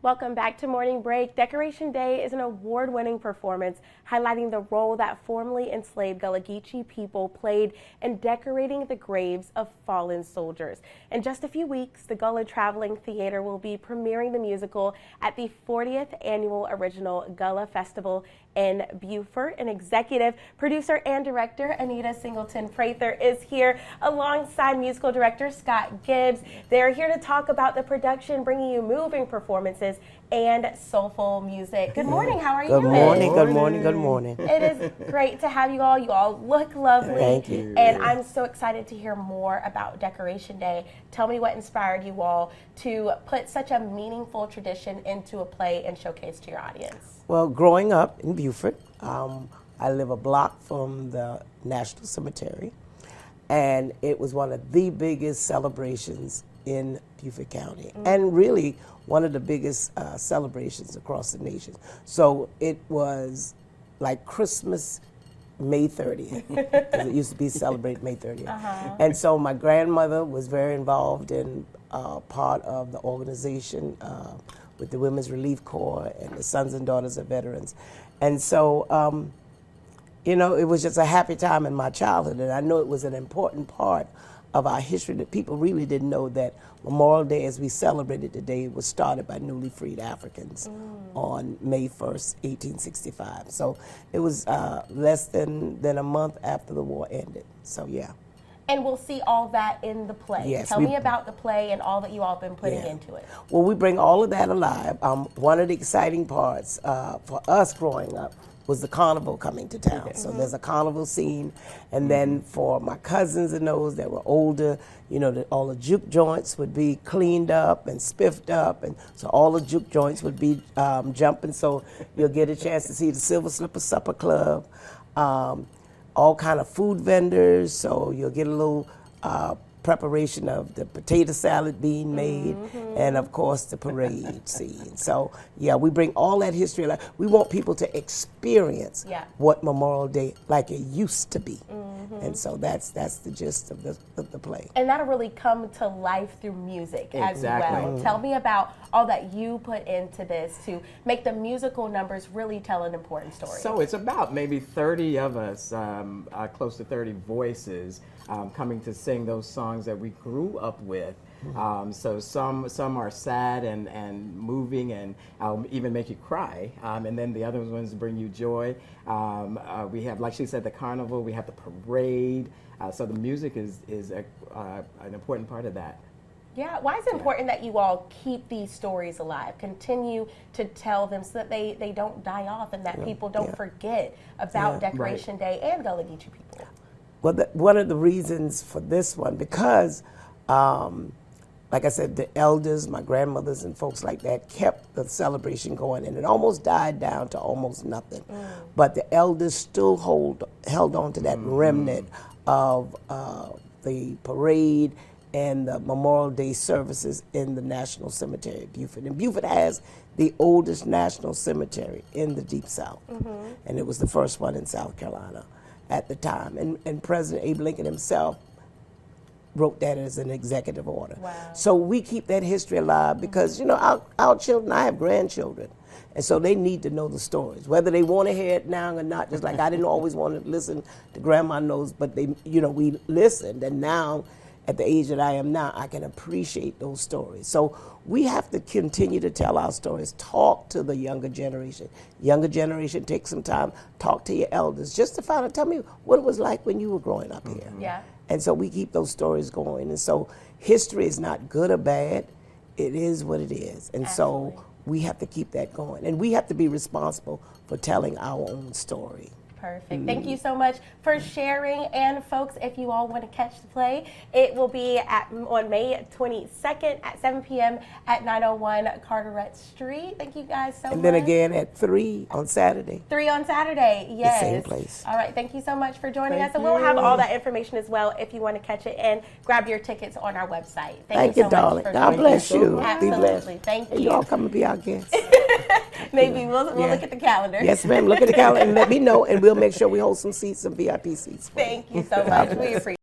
Welcome back to Morning Break. Decoration Day is an award-winning performance highlighting the role that formerly enslaved Gullah people played in decorating the graves of fallen soldiers. In just a few weeks, the Gullah Traveling Theatre will be premiering the musical at the 40th Annual Original Gullah Festival in Beaufort. And executive producer and director Anita Singleton-Prather is here alongside musical director Scott Gibbs. They're here to talk about the production, bringing you moving performances and soulful music. Good morning. How are you doing? Good morning. Good morning. Good morning. It is great to have you all. You all look lovely. Thank you. And I'm so excited to hear more about Decoration Day. Tell me what inspired you all to put such a meaningful tradition into a play and showcase to your audience. Well, growing up in Beaufort, I live a block from the National Cemetery, and it was one of the biggest celebrations in Beaufort County, and really one of the biggest celebrations across the nation. So it was like Christmas, May 30th, because it used to be celebrated May 30th. And so my grandmother was very involved in part of the organization with the Women's Relief Corps and the Sons and Daughters of Veterans. And so, you know, it was just a happy time in my childhood, and I know it was an important part of our history that people really didn't know, that Memorial Day, as we celebrated today, was started by newly freed Africans on May 1st, 1865. So it was less than a month after the war ended. So yeah. And we'll see all that in the play. Yes, Tell me about the play and all that you all have been putting into it. Well, we bring all of that alive. One of the exciting parts for us growing up was the carnival coming to town. So there's a carnival scene, and then for my cousins and those that were older, you know, all the juke joints would be cleaned up and spiffed up, and so all the juke joints would be jumping, so you'll get a chance to see the Silver Slipper Supper Club, all kind of food vendors, so you'll get a little preparation of the potato salad being made, and of course the parade scene. So yeah, we bring all that history alive. We want people to experience what Memorial Day like it used to be, and so that's the gist of the play. And that'll really come to life through music as well. Tell me about all that you put into this to make the musical numbers really tell an important story. So it's about maybe 30 of us, close to 30 voices, coming to sing those songs that we grew up with. So some are sad and moving, and even make you cry, and then the other ones bring you joy. We have, like she said, the carnival, we have the parade, so the music is an important part of that. Yeah, why is it important that you all keep these stories alive, continue to tell them so that they don't die off, and that people don't forget about Decoration Day and Gullah people? Well, one of the reasons for this one, because like I said, the elders, my grandmothers and folks like that, kept the celebration going, and it almost died down to almost nothing. But the elders still held on to that remnant of the parade and the Memorial Day services in the National Cemetery of Beaufort. And Beaufort has the oldest national cemetery in the Deep South, and it was the first one in South Carolina at the time. And President Abe Lincoln himself wrote that as an executive order. Wow. So we keep that history alive because, you know, our children, I have grandchildren, and so they need to know the stories, whether they want to hear it now or not. Just like I didn't always want to listen to Grandma Knows, but they, you know, we listened, and now at the age that I am now, I can appreciate those stories. So we have to continue to tell our stories, talk to the younger generation. Younger generation, take some time, talk to your elders, just to find out, tell me what it was like when you were growing up here. Yeah. And so we keep those stories going. And so history is not good or bad. It is what it is. And so we have to keep that going. And we have to be responsible for telling our own story. Perfect. Thank you so much for sharing. And folks, if you all want to catch the play, it will be on May 22nd at 7 p.m. at 901 Carteret Street. Thank you guys so much. And then again at 3 on Saturday. 3 on Saturday, yes. The same place. All right, thank you so much for joining us. And we'll have all that information as well if you want to catch it, and grab your tickets on our website. Thank you, so darling. much for God bless you. Absolutely. Be blessed. Thank you. You all come and be our guests. Maybe we'll look at the calendar. Yes, ma'am. Look at the calendar and let me know, and we'll make sure we hold some seats, some VIP seats. Thank you so much. We appreciate it.